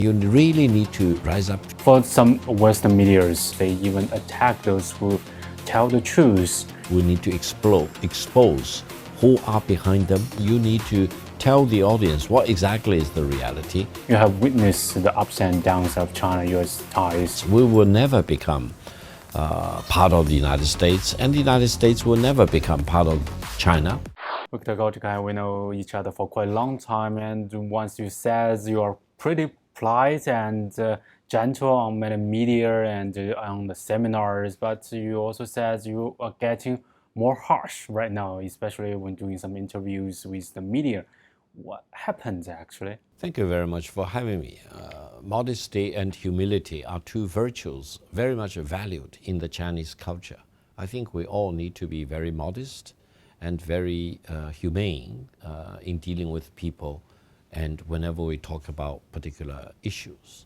You really need to rise up. For some Western medias, they even attack those who tell the truth. We need to expose who are behind them. You need to tell the audience what exactly is the reality. You have witnessed the ups and downs of China-U.S. ties. We will never become part of the United States, and the United States will never become part of China. Victor Gao Zhikai, we know each other for quite a long time, and once you said you are pretty polite and gentle on many media and on the seminars, but you also said you are getting more harsh right now, especially when doing some interviews with the media. What happened actually? Thank you very much for having me. Modesty and humility are two virtues very much valued in the Chinese culture. I think we all need to be very modest and very humane in dealing with people and whenever we talk about particular issues.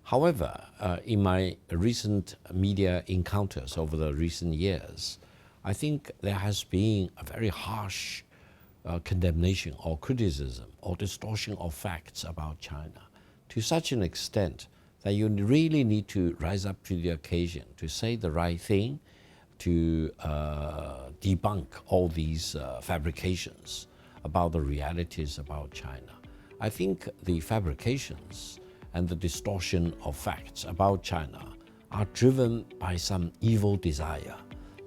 However, in my recent media encounters over the recent years, I think there has been a very harsh condemnation or criticism or distortion of facts about China to such an extent that you really need to rise up to the occasion to say the right thing, to debunk all these fabrications about the realities about China. I think the fabrications and the distortion of facts about China are driven by some evil desire.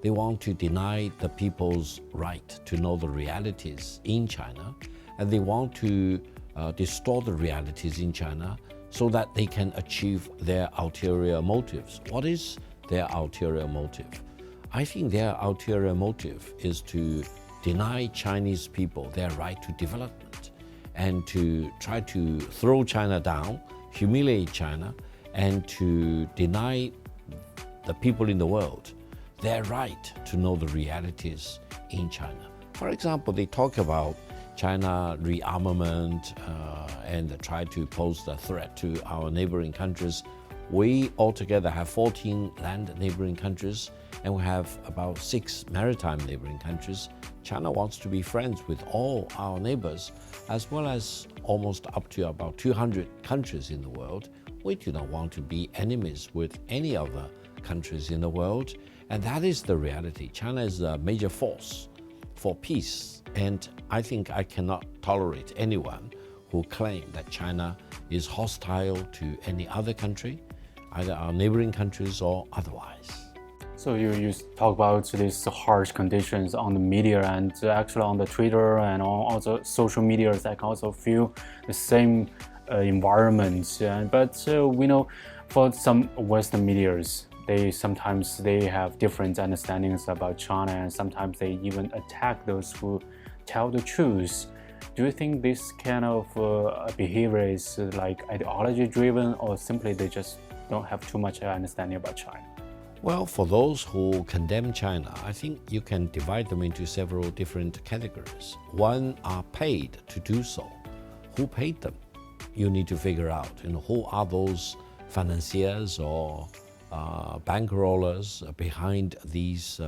They want to deny the people's right to know the realities in China, and they want to distort the realities in China so that they can achieve their ulterior motives. What is their ulterior motive? I think their ulterior motive is to deny Chinese people their right to development and to try to throw China down, humiliate China, and to deny the people in the world their right to know the realities in China. For example, they talk about China rearmament and try to pose the threat to our neighboring countries. We altogether have 14 land neighboring countries, and we have about 6 maritime neighboring countries. China wants to be friends with all our neighbors, as well as almost up to about 200 countries in the world. We do not want to be enemies with any other countries in the world, and that is the reality. China is a major force for peace, and I think I cannot tolerate anyone who claim that China is hostile to any other country, either our neighboring countries or otherwise. So you talk about these harsh conditions on the media, and actually on the Twitter and on also social media, I can also feel the same environment. But we know for some Western medias, sometimes they have different understandings about China, and sometimes they even attack those who tell the truth. Do you think this kind of behavior is like ideology driven, or simply they just don't have too much understanding about China? Well, for those who condemn China, I think you can divide them into several different categories. One are paid to do so. Who paid them? You need to figure out, who are those financiers or bankrollers behind these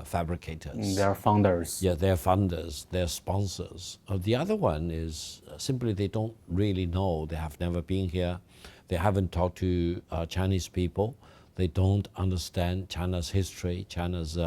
fabricators. They're funders. Yeah, they're funders, they're sponsors. The other one is simply they don't really know. They have never been here. They haven't talked to Chinese people. They don't understand China's history, China's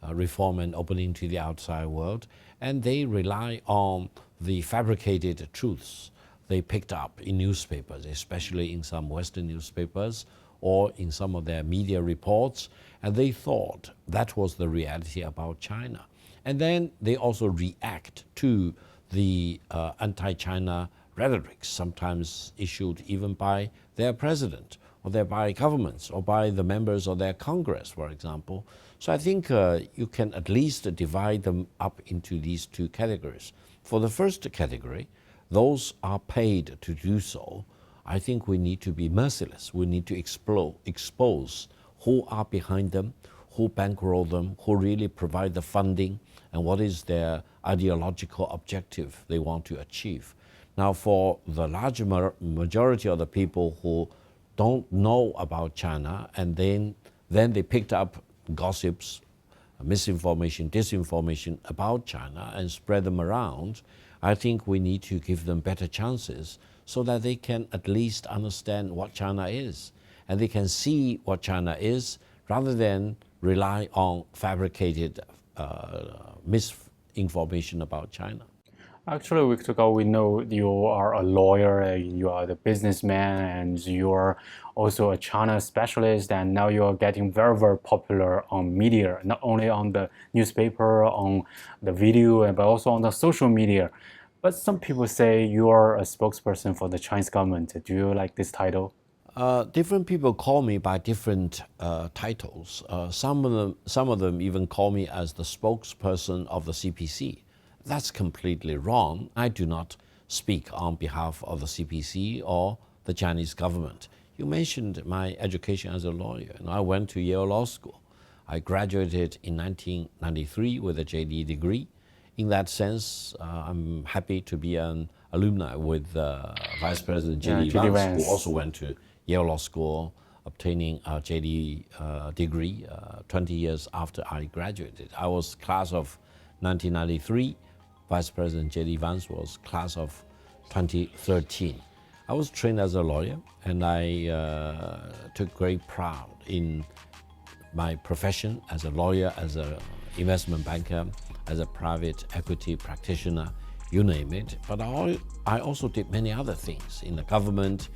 reform and opening to the outside world. And they rely on the fabricated truths they picked up in newspapers, especially in some Western newspapers, or in some of their media reports, and they thought that was the reality about China. And then they also react to the anti-China rhetoric, sometimes issued even by their president, or by governments, or by the members of their Congress, for example. So I think you can at least divide them up into these two categories. For the first category, those are paid to do so. I think we need to be merciless. We need to expose who are behind them, who bankroll them, who really provide the funding, and what is their ideological objective they want to achieve. Now, for the large majority of the people who don't know about China, and then they picked up gossips, misinformation, disinformation about China and spread them around, I think we need to give them better chances so that they can at least understand what China is, and they can see what China is rather than rely on fabricated misinformation about China. Actually, Victor Gao, we know you are a lawyer, you are the businessman, and you are also a China specialist. And now you are getting very, very popular on media, not only on the newspaper, on the video, but also on the social media. But some people say you are a spokesperson for the Chinese government. Do you like this title? Different people call me by different titles. Some of them even call me as the spokesperson of the CPC. That's completely wrong. I do not speak on behalf of the CPC or the Chinese government. You mentioned my education as a lawyer, and I went to Yale Law School. I graduated in 1993 with a JD degree. In that sense, I'm happy to be an alumni with Vice President JD Vance, who also went to Yale Law School, obtaining a JD degree 20 years after I graduated. I was class of 1993. Vice President JD Vance was class of 2013. I was trained as a lawyer, and I took great pride in my profession as a lawyer, as an investment banker, as a private equity practitioner, you name it. But I also did many other things in the government,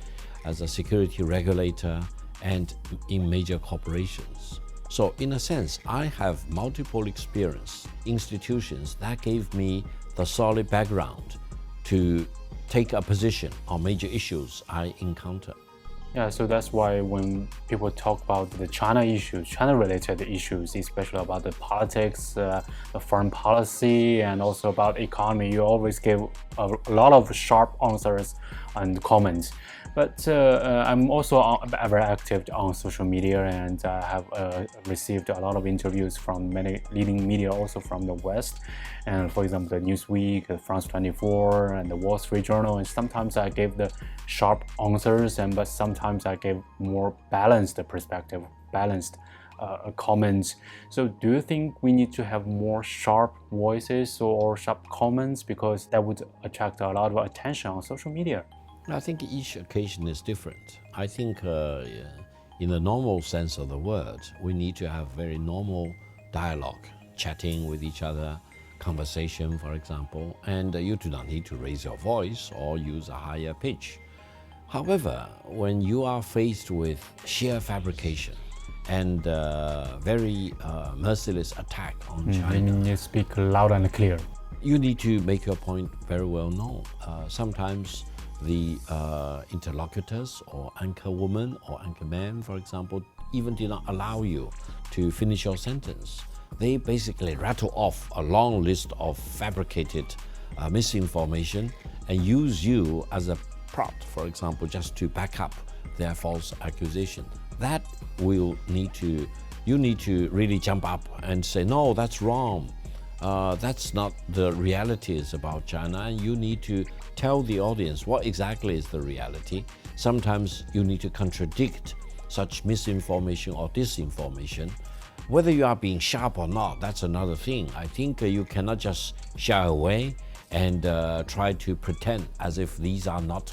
as a security regulator, and in major corporations. So in a sense, I have multiple experience, institutions that gave me the solid background to take a position on major issues I encounter. Yeah, so that's why when people talk about the China issues, China-related issues, especially about the politics, the foreign policy, and also about economy, you always give a lot of sharp answers and comments. But I'm also very active on social media, and I have received a lot of interviews from many leading media, also from the West. And for example, the Newsweek, France 24, and the Wall Street Journal. And sometimes I give the sharp answers, but sometimes I give more balanced perspective, balanced comments. So do you think we need to have more sharp voices or sharp comments, because that would attract a lot of attention on social media? I think each occasion is different. I think in the normal sense of the word, we need to have very normal dialogue, chatting with each other, conversation, for example, and you do not need to raise your voice or use a higher pitch. However, when you are faced with sheer fabrication and very merciless attack on China, You speak loud and clear. you need to make your point very well known. Sometimes the interlocutors or anchor woman or anchor man, for example, even did not allow you to finish your sentence. They basically rattle off a long list of fabricated misinformation and use you as a prop, for example, just to back up their false accusation. That you need to really jump up and say, no, that's wrong. That's not the realities about China, and you need to tell the audience what exactly is the reality. Sometimes you need to contradict such misinformation or disinformation. Whether you are being sharp or not, that's another thing. I think you cannot just shy away and try to pretend as if these are not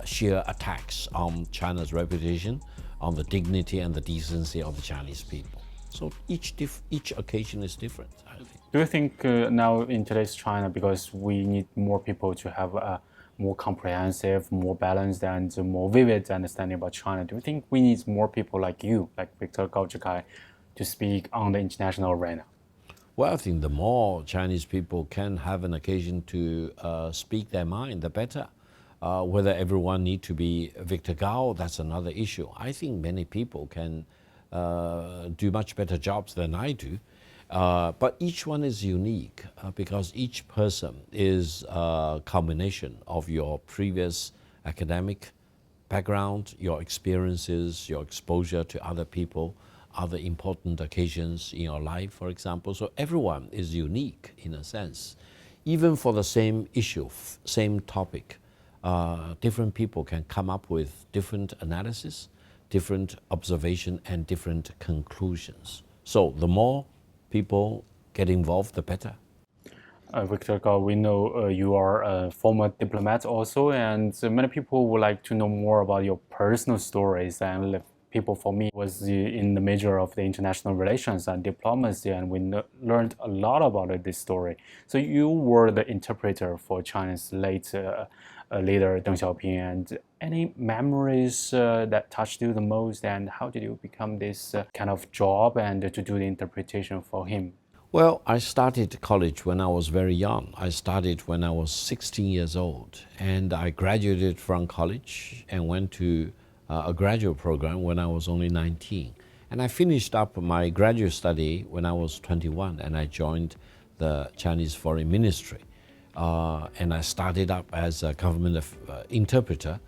sheer attacks on China's reputation, on the dignity and the decency of the Chinese people. So each occasion is different, I think. Do you think now in today's China, because we need more people to have a more comprehensive, more balanced, and more vivid understanding about China, do you think we need more people like you, like Victor Gao Zhikai, to speak on the international arena? Well, I think the more Chinese people can have an occasion to speak their mind, the better. Whether everyone need to be Victor Gao, that's another issue. I think many people can do much better jobs than I do. But each one is unique because each person is a combination of your previous academic background, your experiences, your exposure to other people, other important occasions in your life, for example. So everyone is unique in a sense. Even for the same issue, same topic, different people can come up with different analysis, different observation, and different conclusions. So the more people get involved, the better. Victor Gao, we know you are a former diplomat also, and many people would like to know more about your personal stories. And people, for me, was in the major of the international relations and diplomacy, and we learned a lot about this story. So you were the interpreter for China's late leader Deng Xiaoping, and any memories that touched you the most, and how did you become this kind of job and to do the interpretation for him? Well, I started college when I was very young. I started when I was 16 years old, and I graduated from college and went to a graduate program when I was only 19. And I finished up my graduate study when I was 21, and I joined the Chinese Foreign Ministry. And I started up as a government interpreter,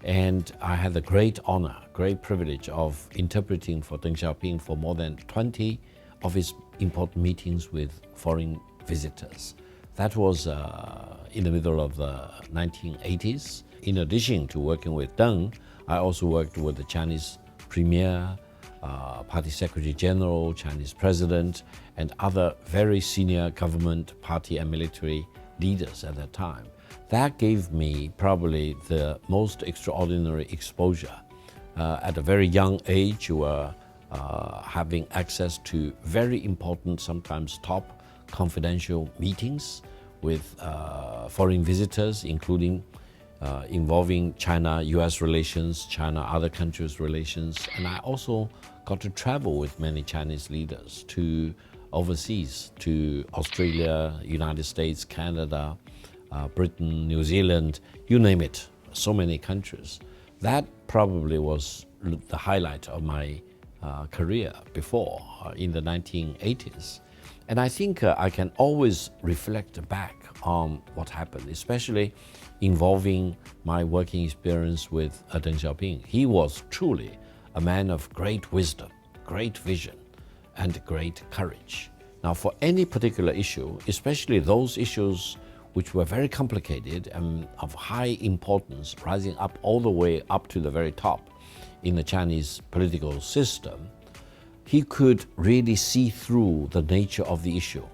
and I had the great honor, great privilege of interpreting for Deng Xiaoping for more than 20 of his important meetings with foreign visitors. That was in the middle of the 1980s. In addition to working with Deng, I also worked with the Chinese Premier, Party Secretary General, Chinese President, and other very senior government, party, and military leaders at that time. That gave me probably the most extraordinary exposure. At a very young age, you were having access to very important, sometimes top confidential meetings with foreign visitors, including involving China-U.S. relations, China-other countries' relations. And I also got to travel with many Chinese leaders to overseas, to Australia, United States, Canada, Britain, New Zealand, you name it, so many countries. That probably was the highlight of my career before, in the 1980s. And I think I can always reflect back on what happened, especially involving my working experience with Deng Xiaoping. He was truly a man of great wisdom, great vision, and great courage. Now, for any particular issue, especially those issues which were very complicated and of high importance, rising up all the way up to the very top in the Chinese political system, he could really see through the nature of the issue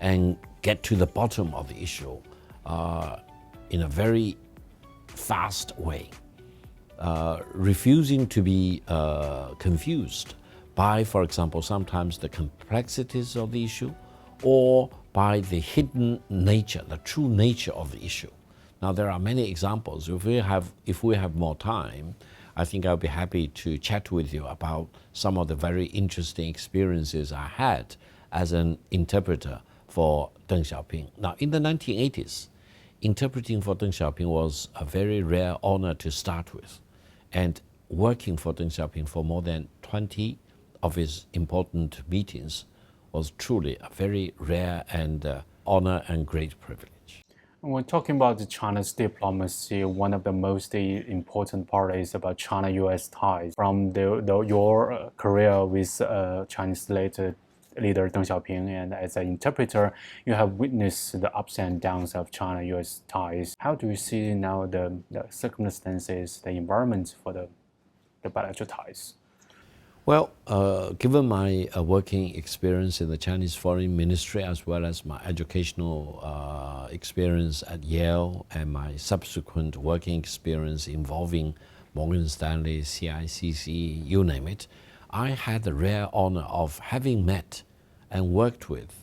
and get to the bottom of the issue in a very fast way, refusing to be confused by, for example, sometimes the complexities of the issue or by the hidden nature, the true nature of the issue. Now, there are many examples. If we have more time, I think I'll be happy to chat with you about some of the very interesting experiences I had as an interpreter for Deng Xiaoping. Now, in the 1980s, interpreting for Deng Xiaoping was a very rare honor to start with. And working for Deng Xiaoping for more than 20 of his important meetings was truly a very rare and honor and great privilege. When talking about China's diplomacy, one of the most important part is about China-U.S. ties. From your career with Chinese leader Deng Xiaoping, and as an interpreter, you have witnessed the ups and downs of China-U.S. ties. How do you see now the circumstances, the environment for the bilateral ties? Well, given my working experience in the Chinese Foreign Ministry, as well as my educational experience at Yale and my subsequent working experience involving Morgan Stanley, CICC, you name it, I had the rare honor of having met and worked with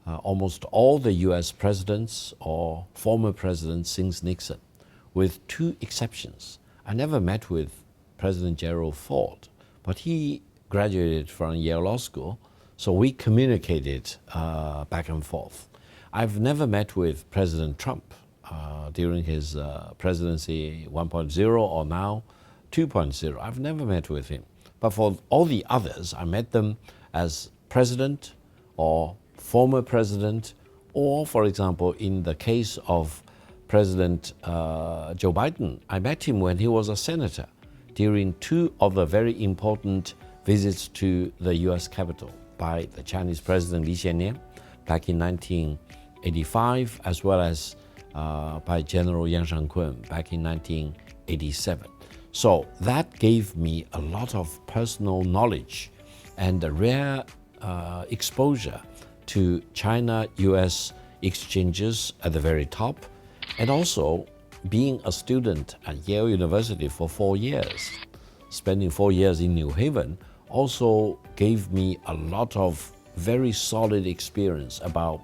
almost all the US presidents or former presidents since Nixon, with two exceptions. I never met with President Gerald Ford, but he graduated from Yale Law School, so we communicated back and forth. I've never met with President Trump during his presidency 1.0 or now 2.0. I've never met with him. But for all the others, I met them as president or former president, or, for example, in the case of President Joe Biden, I met him when he was a senator during two of the very important visits to the US Capitol by the Chinese President Li Xiannian back in 1985, as well as by General Yang Shangkun back in 1987. So that gave me a lot of personal knowledge and a rare exposure to China-US exchanges at the very top, and also being a student at Yale University for 4 years, spending 4 years in New Haven, also gave me a lot of very solid experience about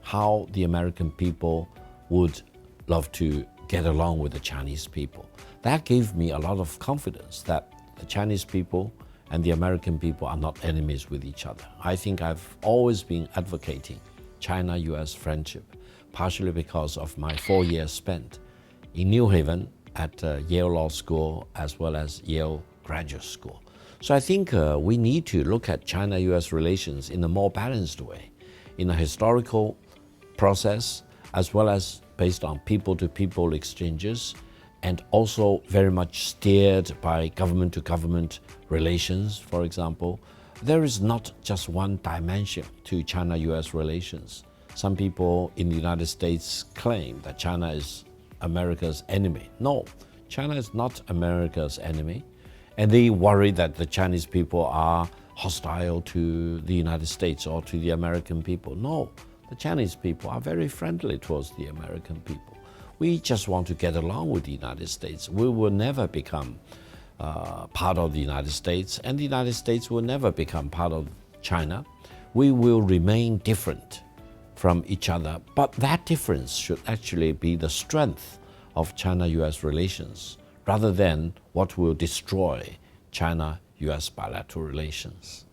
how the American people would love to get along with the Chinese people. That gave me a lot of confidence that the Chinese people and the American people are not enemies with each other. I think I've always been advocating China-U.S. friendship, partially because of my 4 years spent in New Haven at Yale Law School as well as Yale Graduate School. So I think we need to look at China-U.S. relations in a more balanced way, in a historical process, as well as based on people-to-people exchanges, and also very much steered by government-to-government relations, for example. There is not just one dimension to China-U.S. relations. Some people in the United States claim that China is America's enemy. No, China is not America's enemy. And they worry that the Chinese people are hostile to the United States or to the American people. No, the Chinese people are very friendly towards the American people. We just want to get along with the United States. We will never become part of the United States, and the United States will never become part of China. We will remain different from each other, but that difference should actually be the strength of China-U.S. relations, rather than what will destroy China-U.S. bilateral relations.